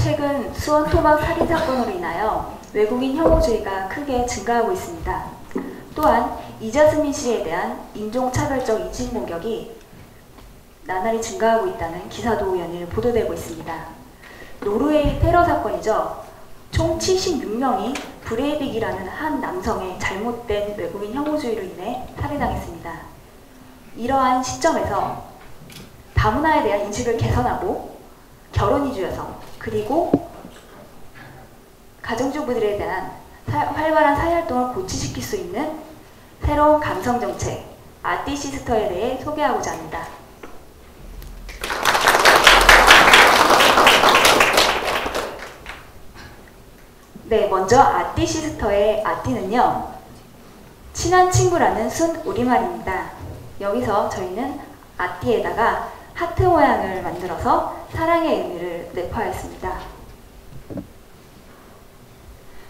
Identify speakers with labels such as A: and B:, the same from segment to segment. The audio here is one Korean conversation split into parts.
A: 최근 수원 토막 살인 사건으로 인하여 외국인 혐오주의가 크게 증가하고 있습니다. 또한 이자스민 씨에 대한 인종차별적 인신 공격이 나날이 증가하고 있다는 기사도 연일 보도되고 있습니다. 노르웨이 테러 사건이죠. 총 76명이 브레이빅이라는 한 남성의 잘못된 외국인 혐오주의로 인해 살해당했습니다. 이러한 시점에서 다문화에 대한 인식을 개선하고 결혼 이주 여성 그리고 가정주부들에 대한 활발한 사회활동을 고취시킬 수 있는 새로운 감성정책 아띠시스터에 대해 소개하고자 합니다. 네, 먼저 아띠시스터의 아띠는요, 친한 친구라는 순 우리말입니다. 여기서 저희는 아띠에다가 하트 모양을 만들어서 사랑의 의미를 내포하였습니다.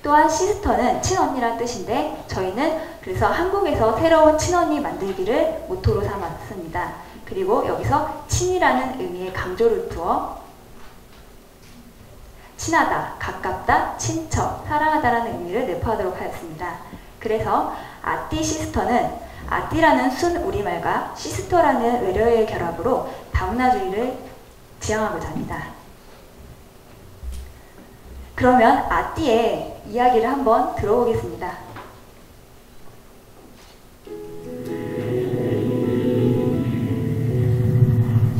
A: 또한 시스터는 친언니란 뜻인데 저희는 그래서 한국에서 새로운 친언니 만들기를 모토로 삼았습니다. 그리고 여기서 친이라는 의미의 강조를 두어 친하다, 가깝다, 친척, 사랑하다라는 의미를 내포하도록 하였습니다. 그래서 아띠시스터는 아띠라는 순 우리말과 시스터라는 외래어의 결합으로 다문화주의를 지향하고자 합니다. 그러면 아띠의 이야기를 한번 들어보겠습니다.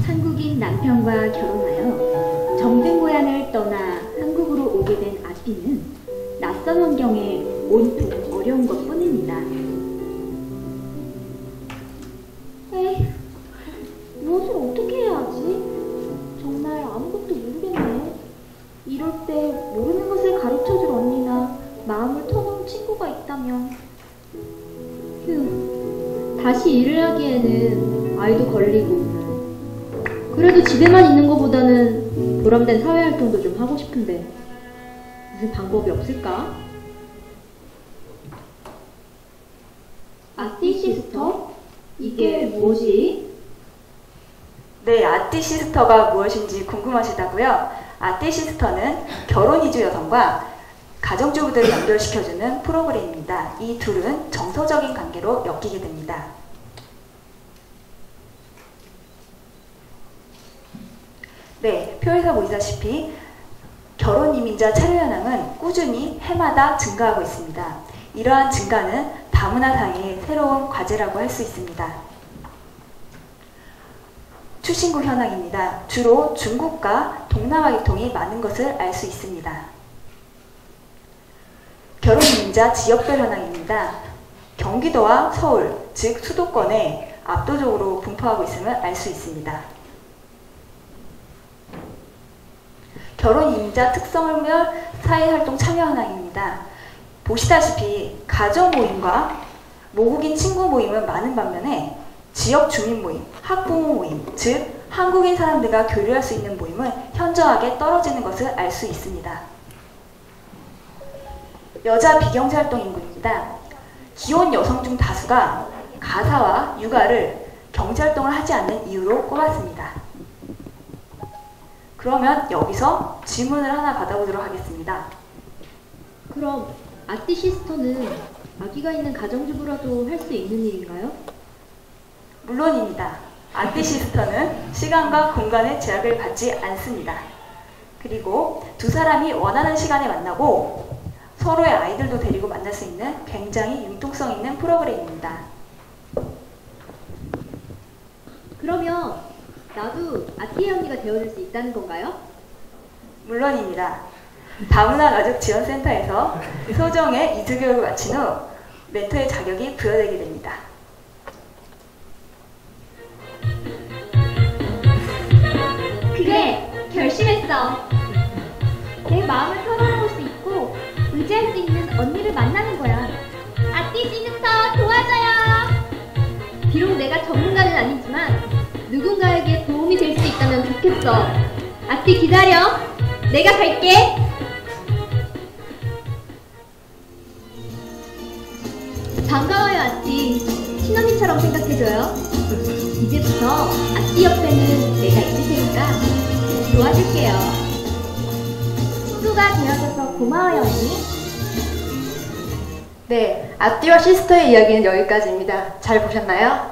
B: 한국인 남편과 결혼하여 정든 고향을 떠나 한국으로 오게 된 아띠는 낯선 환경에 온통 어려운 것 뿐입니다. 에휴, 무엇을 어떻게 해야 하지? 정말 아무것도 모르겠네. 이럴 때 모르는 것을 가르쳐줄 언니나 마음을 터놓은 친구가 있다면. 휴, 다시 일을 하기에는 아이도 걸리고 그래도 집에만 있는 것보다는 보람된 사회활동도 좀 하고 싶은데 무슨 방법이 없을까? 아띠시스터? 이게 뭐지?
A: 네, 아띠시스터가 무엇인지 궁금하시다고요? 아띠시스터는 결혼 이주 여성과 가정주부들을 연결시켜주는 프로그램입니다. 이 둘은 정서적인 관계로 엮이게 됩니다. 네, 표에서 보이다시피 결혼 이민자 체류 현황은 꾸준히 해마다 증가하고 있습니다. 이러한 증가는 다문화 사회의 새로운 과제라고 할 수 있습니다. 출신국 현황입니다. 주로 중국과 동남아 계통이 많은 것을 알 수 있습니다. 결혼 이민자 지역별 현황입니다. 경기도와 서울, 즉 수도권에 압도적으로 분포하고 있음을 알 수 있습니다. 결혼 이민자 특성별 사회활동 참여 현황입니다. 보시다시피 가정 모임과 모국인 친구 모임은 많은 반면에 지역 주민 모임, 학부모 모임, 즉 한국인 사람들과 교류할 수 있는 모임은 현저하게 떨어지는 것을 알 수 있습니다. 여자 비경제활동 인구입니다. 기혼 여성 중 다수가 가사와 육아를 경제활동을 하지 않는 이유로 꼽았습니다. 그러면 여기서 질문을 하나 받아보도록 하겠습니다.
B: 그럼 아띠시스터는 아기가 있는 가정주부라도 할 수 있는 일인가요?
A: 물론입니다. 아띠시스터는 시간과 공간의 제약을 받지 않습니다. 그리고 두 사람이 원하는 시간에 만나고 서로의 아이들도 데리고 만날 수 있는 굉장히 융통성 있는 프로그램입니다.
B: 그러면 나도 아띠의 언니가 되어줄 수 있다는 건가요?
A: 물론입니다. 다문화 가족 지원센터에서 소정의 이주교육을 마친 후 멘토의 자격이 부여되게 됩니다.
B: 그래, 결심했어. 내 마음을 털어놓을 수 있고 의지할 수 있는 언니를 만나는 거야. 아띠시스터 도와줘요. 비록 내가 전문가는 아니지만 누군가에게 도움이 될 수 있다면 좋겠어. 아띠 기다려. 내가 갈게. 반가워요, 아띠. 친언니처럼 생각해줘요. 이제부터 아띠 옆에는 내가 있을 테니까 도와줄게요. 친구가 되어줘서 고마워요, 언니.
C: 네, 아띠와 시스터의 이야기는 여기까지입니다. 잘 보셨나요?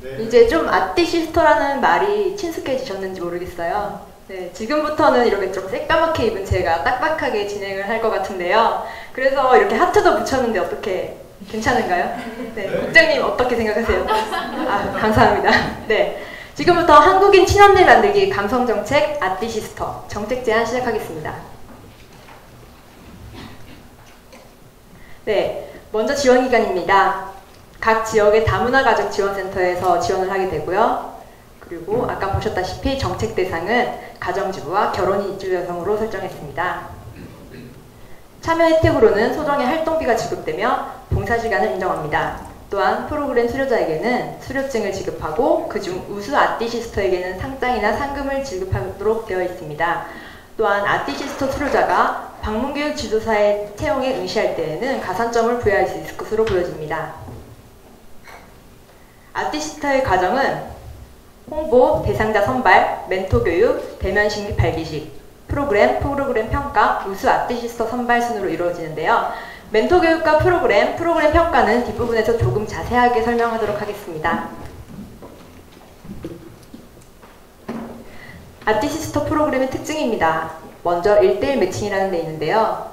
D: 네.
C: 이제 좀 아띠 시스터라는 말이 친숙해지셨는지 모르겠어요. 네, 지금부터는 이렇게 좀 새까맣게 입은 제가 딱딱하게 진행을 할 것 같은데요. 그래서 이렇게 하트도 붙였는데 어떻게 괜찮은가요? 네, 국장님 어떻게 생각하세요? 아, 감사합니다. 네, 지금부터 한국인 친언니 만들기 감성정책 아띠 시스터 정책 제안 시작하겠습니다. 네, 먼저 지원 기간입니다. 각 지역의 다문화 가족 지원센터에서 지원을 하게 되고요. 그리고 아까 보셨다시피 정책 대상은 가정주부와 결혼 이주 여성으로 설정했습니다. 참여 혜택으로는 소정의 활동비가 지급되며 봉사시간을 인정합니다. 또한 프로그램 수료자에게는 수료증을 지급하고 그중 우수 아띠 시스터에게는 상장이나 상금을 지급하도록 되어 있습니다. 또한 아띠 시스터 수료자가 방문교육 지도사의 채용에 응시할 때에는 가산점을 부여할 수 있을 것으로 보여집니다. 아띠 시스터의 과정은 홍보, 대상자 선발, 멘토 교육, 대면식 및 발기식, 프로그램 평가, 우수 아띠 시스터 선발 순으로 이루어지는데요. 멘토 교육과 프로그램 평가는 뒷부분에서 조금 자세하게 설명하도록 하겠습니다. 아띠 시스터 프로그램의 특징입니다. 먼저 1:1 매칭이라는 데 있는데요.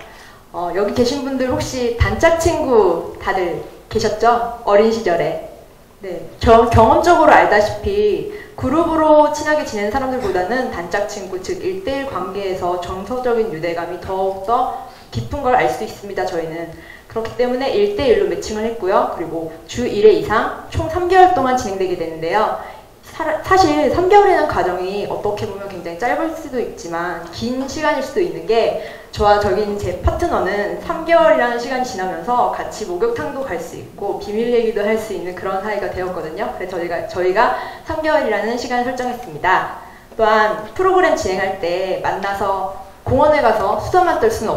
C: 여기 계신 분들 혹시 단짝 친구 다들 계셨죠? 어린 시절에. 네, 경험적으로 알다시피 그룹으로 친하게 지내는 사람들보다는 단짝 친구, 즉 1:1 관계에서 정서적인 유대감이 더욱더 깊은 걸 알 수 있습니다, 저희는. 그렇기 때문에 1:1로 매칭을 했고요. 그리고 주 1회 이상 총 3개월 동안 진행되게 되는데요. 사실 3개월이라는 과정이 어떻게 보면 굉장히 짧을 수도 있지만 긴 시간일 수도 있는 게 저와 제 파트너는 3개월이라는 시간이 지나면서 같이 목욕탕도 갈 수 있고 비밀 얘기도 할 수 있는 그런 사이가 되었거든요. 그래서 저희가 3개월이라는 시간을 설정했습니다. 또한 프로그램 진행할 때 만나서 공원에 가서 수다만 떨 수는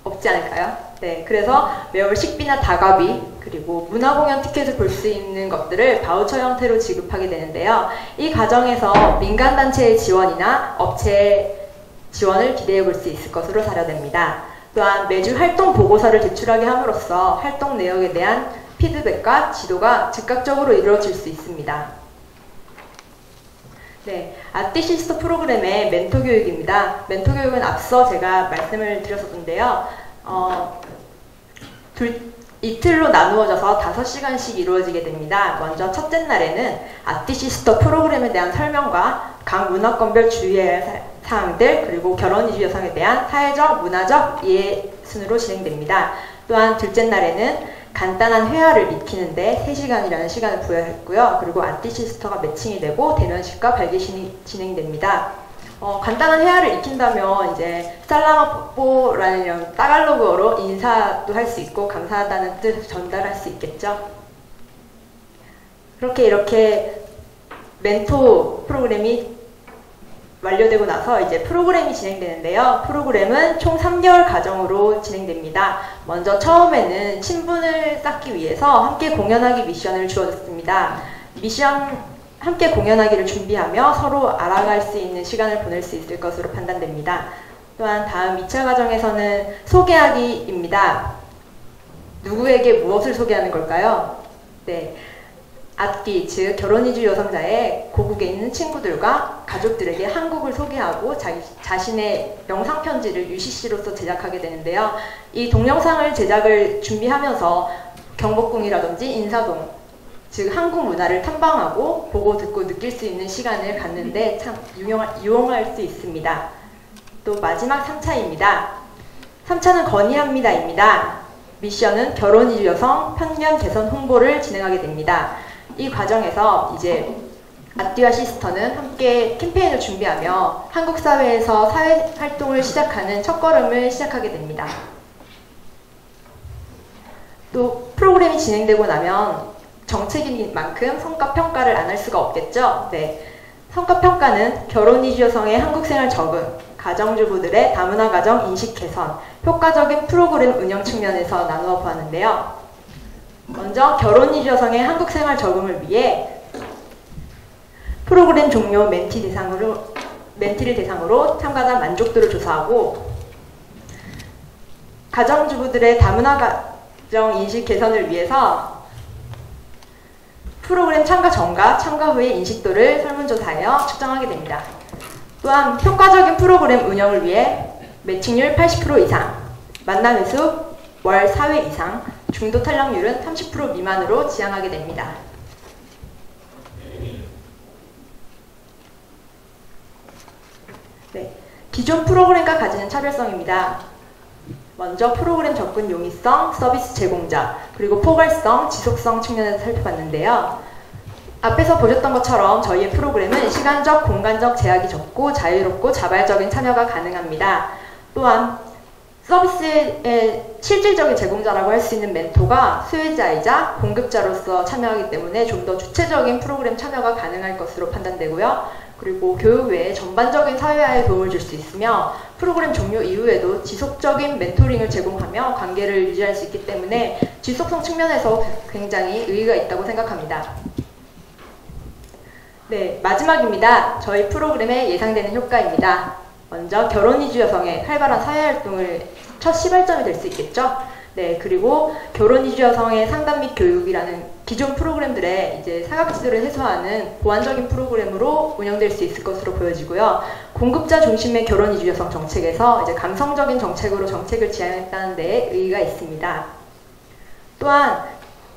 C: 없지 않을까요? 네, 그래서 매월 식비나 다가비 그리고 문화공연 티켓을 볼 수 있는 것들을 바우처 형태로 지급하게 되는데요. 이 과정에서 민간단체의 지원이나 업체의 지원을 기대해 볼 수 있을 것으로 사료됩니다. 또한 매주 활동 보고서를 제출하게 함으로써 활동 내역에 대한 피드백과 지도가 즉각적으로 이루어질 수 있습니다. 네, 아띠 시스터 프로그램의 멘토 교육입니다. 멘토 교육은 앞서 제가 말씀을 드렸었는데요. 이틀로 나누어져서 5시간씩 이루어지게 됩니다. 먼저 첫째 날에는 아띠 시스터 프로그램에 대한 설명과 각 문화권별 주의해야 할 사항들 그리고 결혼 이주 여성에 대한 사회적, 문화적 이해 순으로 진행됩니다. 또한 둘째 날에는 간단한 회화를 익히는데 3시간이라는 시간을 부여했고요. 그리고 아띠 시스터가 매칭이 되고 대면식과 발기식이 진행됩니다. 간단한 회화를 익힌다면 이제 살라마뽀라는 이런 따갈로그어로 인사도 할 수 있고 감사하다는 뜻을 전달할 수 있겠죠. 이렇게 멘토 프로그램이 완료되고 나서 이제 프로그램이 진행되는데요. 프로그램은 총 3개월 과정으로 진행됩니다. 먼저 처음에는 친분을 쌓기 위해서 함께 공연하기 미션을 주어졌습니다. 함께 공연하기를 준비하며 서로 알아갈 수 있는 시간을 보낼 수 있을 것으로 판단됩니다. 또한 다음 2차 과정에서는 소개하기입니다. 누구에게 무엇을 소개하는 걸까요? 네, 아띠, 즉 결혼 이주 여성자의 고국에 있는 친구들과 가족들에게 한국을 소개하고 자신의 영상 편지를 UCC로서 제작하게 되는데요. 이 동영상을 제작을 준비하면서 경복궁이라든지 인사동 즉 한국 문화를 탐방하고 보고 듣고 느낄 수 있는 시간을 갖는데 참 유용할 수 있습니다. 또 마지막 3차입니다. 3차는 건의합니다입니다. 미션은 결혼 이주 여성 편견 개선 홍보를 진행하게 됩니다. 이 과정에서 이제 아띠와 시스터는 함께 캠페인을 준비하며 한국 사회에서 사회 활동을 시작하는 첫걸음을 시작하게 됩니다. 또 프로그램이 진행되고 나면 정책인 만큼 성과평가를 안 할 수가 없겠죠. 네, 성과평가는 결혼 이주 여성의 한국생활 적응, 가정주부들의 다문화 가정 인식 개선, 효과적인 프로그램 운영 측면에서 나누어 보았는데요. 먼저 결혼 이주 여성의 한국생활 적응을 위해 프로그램 종료 멘티를 대상으로 참가자 만족도를 조사하고 가정주부들의 다문화 가정 인식 개선을 위해서 프로그램 참가 전과 참가 후의 인식도를 설문조사하여 측정하게 됩니다. 또한 효과적인 프로그램 운영을 위해 매칭률 80% 이상, 만남 횟수 월 4회 이상, 중도 탈락률은 30% 미만으로 지향하게 됩니다. 네, 기존 프로그램과 가지는 차별성입니다. 먼저 프로그램 접근 용이성, 서비스 제공자, 그리고 포괄성, 지속성 측면에서 살펴봤는데요. 앞에서 보셨던 것처럼 저희의 프로그램은 시간적, 공간적 제약이 적고 자유롭고 자발적인 참여가 가능합니다. 또한 서비스의 실질적인 제공자라고 할 수 있는 멘토가 수혜자이자 공급자로서 참여하기 때문에 좀 더 주체적인 프로그램 참여가 가능할 것으로 판단되고요. 그리고 교육 외에 전반적인 사회화에 도움을 줄 수 있으며 프로그램 종료 이후에도 지속적인 멘토링을 제공하며 관계를 유지할 수 있기 때문에 지속성 측면에서 굉장히 의의가 있다고 생각합니다. 네, 마지막입니다. 저희 프로그램의 예상되는 효과입니다. 먼저 결혼 이주 여성의 활발한 사회활동을 첫 시발점이 될 수 있겠죠. 네, 그리고 결혼 이주 여성의 상담 및 교육이라는 기존 프로그램들의 이제 사각지대를 해소하는 보완적인 프로그램으로 운영될 수 있을 것으로 보여지고요. 공급자 중심의 결혼 이주 여성 정책에서 이제 감성적인 정책으로 정책을 지향했다는 데에 의의가 있습니다. 또한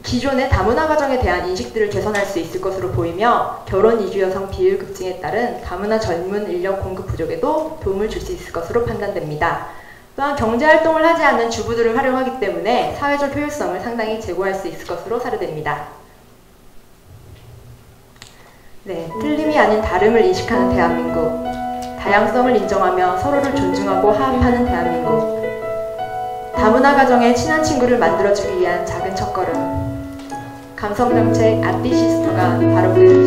C: 기존의 다문화 가정에 대한 인식들을 개선할 수 있을 것으로 보이며 결혼 이주 여성 비율 급증에 따른 다문화 젊은 인력 공급 부족에도 도움을 줄 수 있을 것으로 판단됩니다. 또한 경제활동을 하지 않는 주부들을 활용하기 때문에 사회적 효율성을 상당히 제고할 수 있을 것으로 사료됩니다. 네, 틀림이 아닌 다름을 인식하는 대한민국, 다양성을 인정하며 서로를 존중하고 화합하는 대한민국, 다문화 가정의 친한 친구를 만들어주기 위한 작은 첫걸음, 감성정책 아띠시스터가 바로 그